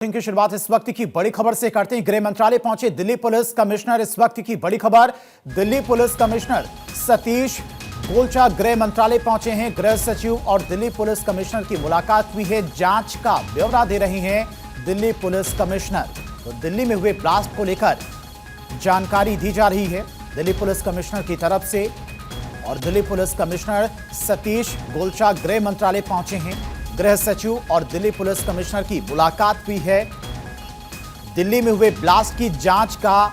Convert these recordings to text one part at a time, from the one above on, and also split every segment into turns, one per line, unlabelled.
की शुरुआत इस वक्त की बड़ी खबर से करते हैं। गृह मंत्रालय पहुंचे दिल्ली पुलिस कमिश्नर। इस वक्त की बड़ी खबर, दिल्ली पुलिस कमिश्नर सतीश गोलचा गृह मंत्रालय पहुंचे हैं। गृह सचिव और दिल्ली पुलिस कमिश्नर की मुलाकात हुई है। जांच का ब्यौरा दे रहे हैं दिल्ली पुलिस कमिश्नर। तो दिल्ली में हुए ब्लास्ट को लेकर जानकारी दी जा रही है दिल्ली पुलिस कमिश्नर की तरफ से। और दिल्ली पुलिस कमिश्नर सतीश गोलचा गृह मंत्रालय पहुंचे हैं। गृह सचिव और दिल्ली पुलिस कमिश्नर की मुलाकात हुई है। दिल्ली में हुए ब्लास्ट की जांच का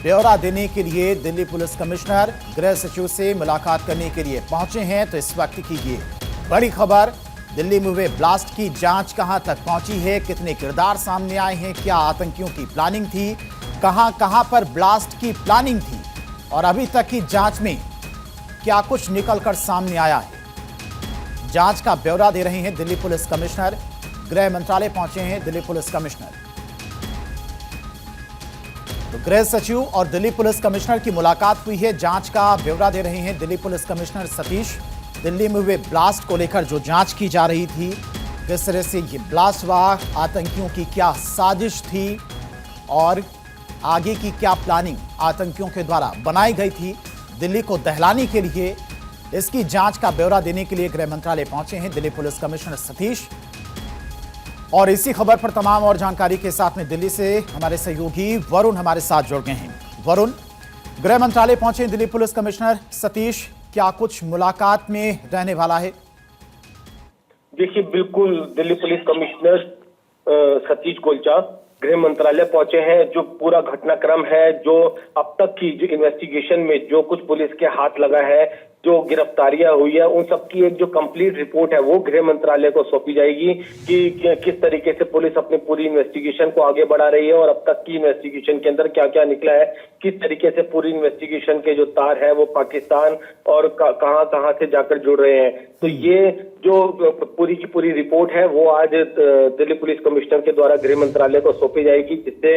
ब्यौरा देने के लिए दिल्ली पुलिस कमिश्नर गृह सचिव से मुलाकात करने के लिए पहुंचे हैं। तो इस वक्त की ये बड़ी खबर, दिल्ली में हुए ब्लास्ट की जांच कहां तक पहुंची है, कितने किरदार सामने आए हैं, क्या आतंकियों की प्लानिंग थी, कहां पर ब्लास्ट की प्लानिंग थी और अभी तक की जांच में क्या कुछ निकलकर सामने आया है। जांच का ब्यौरा दे रहे हैं दिल्ली पुलिस कमिश्नर। गृह मंत्रालय पहुंचे हैं दिल्ली पुलिस कमिश्नर। तो गृह सचिव और दिल्ली पुलिस कमिश्नर की मुलाकात हुई है। जांच का ब्यौरा दे रहे हैं दिल्ली पुलिस कमिश्नर सतीश। दिल्ली में हुए ब्लास्ट को लेकर जो जांच की जा रही थी, किस तरह से ये ब्लास्ट हुआ, आतंकियों की क्या साजिश थी और आगे की क्या प्लानिंग आतंकियों के द्वारा बनाई गई थी दिल्ली को दहलाने के लिए, इसकी जांच का ब्यौरा देने के लिए गृह मंत्रालय पहुंचे हैं दिल्ली पुलिस कमिश्नर सतीश। और इसी खबर पर तमाम और जानकारी के साथ में दिल्ली से हमारे सहयोगी वरुण हमारे साथ जुड़ गए हैं। वरुण, गृह मंत्रालय पहुंचे हैं दिल्ली पुलिस कमिश्नर सतीश, क्या कुछ मुलाकात में रहने वाला है?
देखिए, बिल्कुल दिल्ली पुलिस कमिश्नर सतीश गोलचा गृह मंत्रालय पहुंचे हैं। जो पूरा घटनाक्रम है, जो अब तक की जो इन्वेस्टिगेशन में जो कुछ पुलिस के हाथ लगा है, जो गिरफ्तारियां हुई है, उन सबकी एक जो कंप्लीट रिपोर्ट है वो गृह मंत्रालय को सौंपी जाएगी कि किस तरीके से पुलिस अपनी पूरी इन्वेस्टिगेशन को आगे बढ़ा रही है और अब तक की इन्वेस्टिगेशन के अंदर क्या क्या निकला है, किस तरीके से पूरी इन्वेस्टिगेशन के जो तार है वो पाकिस्तान और कहां से जाकर जुड़ रहे हैं। तो ये जो पूरी की पूरी रिपोर्ट है वो आज दिल्ली पुलिस कमिश्नर के द्वारा गृह मंत्रालय को सौंपी जाएगी, जिससे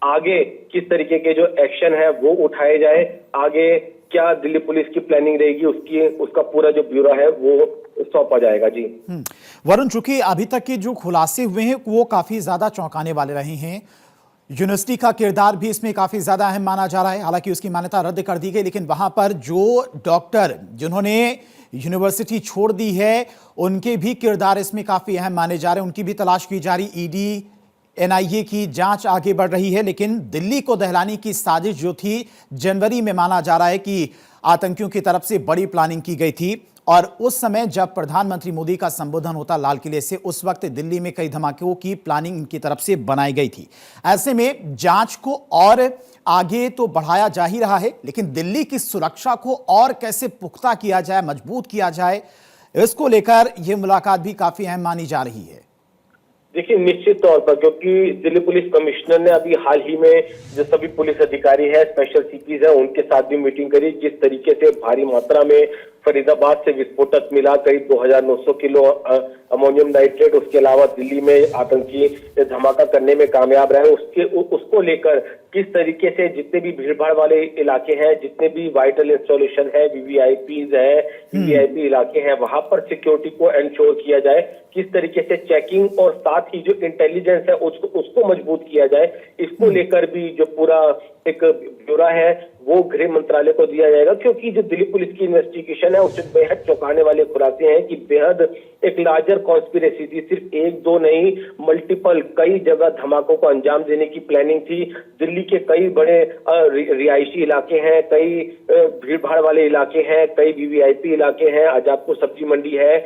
आगे किस तरीके के जो एक्शन है वो उठाए जाए, आगे क्या दिल्ली पुलिस की प्लानिंग रहेगी, उसका पूरा जो ब्यूरो है वो सौंपा जाएगा। जी
वरुण, चूंकि अभी तक के जो खुलासे हुए हैं वो काफी ज्यादा चौंकाने वाले रहे हैं। यूनिवर्सिटी का किरदार भी इसमें काफी ज्यादा अहम माना जा रहा है। हालांकि उसकी मान्यता रद्द कर दी गई, लेकिन वहां पर जो डॉक्टर जिन्होंने यूनिवर्सिटी छोड़ दी है उनके भी किरदार इसमें काफी अहम माने जा रहे हैं। उनकी भी तलाश की जा रही, ईडी एनआईए की जांच आगे बढ़ रही है। लेकिन दिल्ली को दहलाने की साजिश जो थी, जनवरी में माना जा रहा है कि आतंकियों की तरफ से बड़ी प्लानिंग की गई थी। और उस समय जब प्रधानमंत्री मोदी का संबोधन होता लाल किले से, उस वक्त दिल्ली में कई धमाकों की प्लानिंग इनकी तरफ से बनाई गई थी। ऐसे में जांच को और आगे तो बढ़ाया जा ही रहा है, लेकिन दिल्ली की सुरक्षा को और कैसे पुख्ता किया जाए, मजबूत किया जाए, इसको लेकर यह मुलाकात भी काफी अहम मानी जा रही है।
देखिए, निश्चित तौर पर, क्योंकि दिल्ली पुलिस कमिश्नर ने अभी हाल ही में जो सभी पुलिस अधिकारी है, स्पेशल सीपीज है, उनके साथ भी मीटिंग करी। जिस तरीके से भारी मात्रा में फरीदाबाद से विस्फोटक मिला, करीब 2900 किलो अमोनियम नाइट्रेट, उसके अलावा दिल्ली में आतंकी धमाका करने में कामयाब रहे, उसको लेकर किस तरीके से जितने भी भीड़भाड़ वाले इलाके हैं, जितने भी वाइटल इंस्टॉलेशन है, वीवीआईपीज है, वीवीआईपी इलाके हैं, वहां पर सिक्योरिटी को एंश्योर किया जाए, किस तरीके से चेकिंग और साथ ही जो इंटेलिजेंस है उसको मजबूत किया जाए, इसको लेकर भी जो पूरा एक ब्यौरा है वो गृह मंत्रालय को दिया जाएगा। क्योंकि जो दिल्ली पुलिस की इन्वेस्टिगेशन है उससे बेहद चौंकाने वाले खुलासे हैं कि बेहद एक लार्जर कॉन्स्पिरेसी थी, सिर्फ एक दो नहीं, मल्टीपल कई जगह धमाकों को अंजाम देने की प्लानिंग थी। दिल्ली के कई बड़े रिहायशी इलाके हैं, कई भीड़भाड़ वाले इलाके हैं, कई वीवीआईपी इलाके हैं, आजादपुर सब्जी मंडी है,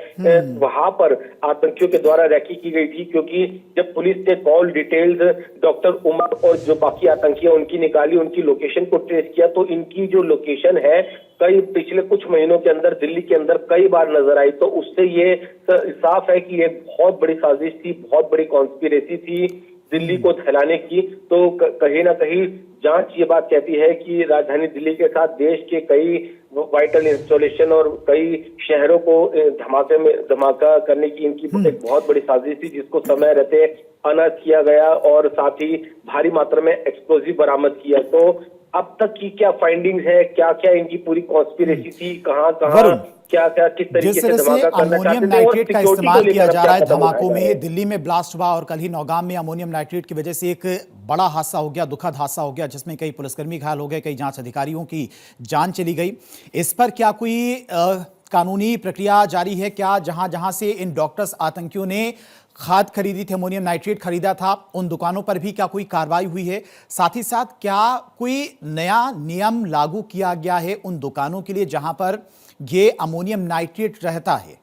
वहां पर आतंकियों के द्वारा रैकी की गई थी। क्योंकि जब पुलिस ने कॉल डिटेल्स डॉक्टर उमर और जो बाकी आतंकी है उनकी निकाली, उनकी लोकेशन को ट्रेस किया, तो इनकी जो लोकेशन है कई पिछले कुछ महीनों के अंदर दिल्ली के अंदर कई बार नजर आई। तो उससे ये साफ है कि ये बहुत बड़ी साजिश थी, बहुत बड़ी कॉन्स्पिरेसी थी दिल्ली को फैलाने की। तो कहीं ना कहीं जांच ये बात कहती है कि राजधानी दिल्ली के साथ देश के कई वाइटल इंस्टॉलेशन और कई शहरों को धमाका करने की इनकी एक बहुत बड़ी साजिश थी, जिसको समय रहते अनर्थ किया गया और साथ ही भारी मात्रा में एक्सप्लोजिव बरामद किया। तो अब तक की क्या फाइंडिंग्स है, क्या क्या इनकी पूरी कॉन्स्पिरेसी थी, कहाँ कहाँ
वरुण,
क्या क्या किस तरीके
जिस
से
तरह से
धमाका करना
अमोनियम
चाहते थे और
नाइट्रेट का
सिक्योरिटी को
इस्तेमाल
लेकर
किया
अब
जा
क्या
रहा है
कदम
धमाकों
उठाया जाएगा।
में, दिल्ली में ब्लास्ट हुआ और कल ही नौगाम में अमोनियम नाइट्रेट की वजह से एक बड़ा हादसा हो गया, दुखद हादसा हो गया, जिसमें कई पुलिसकर्मी घायल हो गए, कई जांच अधिकारियों की जान चली गई। इस पर क्या कोई कानूनी प्रक्रिया जारी है क्या? जहां जहां से इन डॉक्टर्स आतंकियों ने खाद खरीदी थी, अमोनियम नाइट्रेट खरीदा था, उन दुकानों पर भी क्या कोई कार्रवाई हुई है? साथ ही साथ क्या कोई नया नियम लागू किया गया है उन दुकानों के लिए जहां पर ये अमोनियम नाइट्रेट रहता है?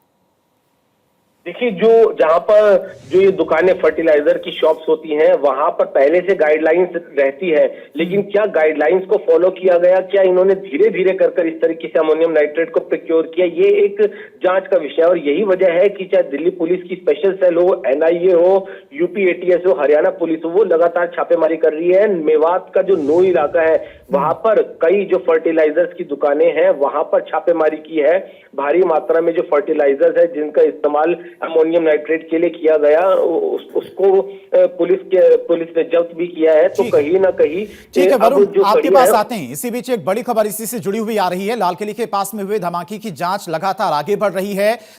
देखिए, जो जहां पर जो ये दुकानें फर्टिलाइजर की शॉप्स होती हैं, वहां पर पहले से गाइडलाइंस रहती है, लेकिन क्या गाइडलाइंस को फॉलो किया गया, क्या इन्होंने धीरे धीरे कर इस तरीके से अमोनियम नाइट्रेट को प्रोक्योर किया, ये एक जांच का विषय है। और यही वजह है कि चाहे दिल्ली पुलिस की स्पेशल सेल हो, एनआईए हो, यूपी एटीएस हो, हरियाणा पुलिस हो, वो लगातार छापेमारी कर रही है। मेवात का जो नो इलाका है, वहां पर कई जो फर्टिलाइजर्स की दुकानें हैं, वहां पर छापेमारी की है। भारी मात्रा में जो फर्टिलाइजर्स है जिनका इस्तेमाल अमोनियम नाइट्रेट के लिए किया गया, उसको पुलिस ने जब्त भी किया है। तो कहीं ना कहीं
ठीक है वरुण,
जो
आपके पास आते हैं। इसी बीच एक बड़ी खबर इसी से जुड़ी हुई आ रही है। लाल किले के पास में हुए धमाके की जांच लगातार आगे बढ़ रही है।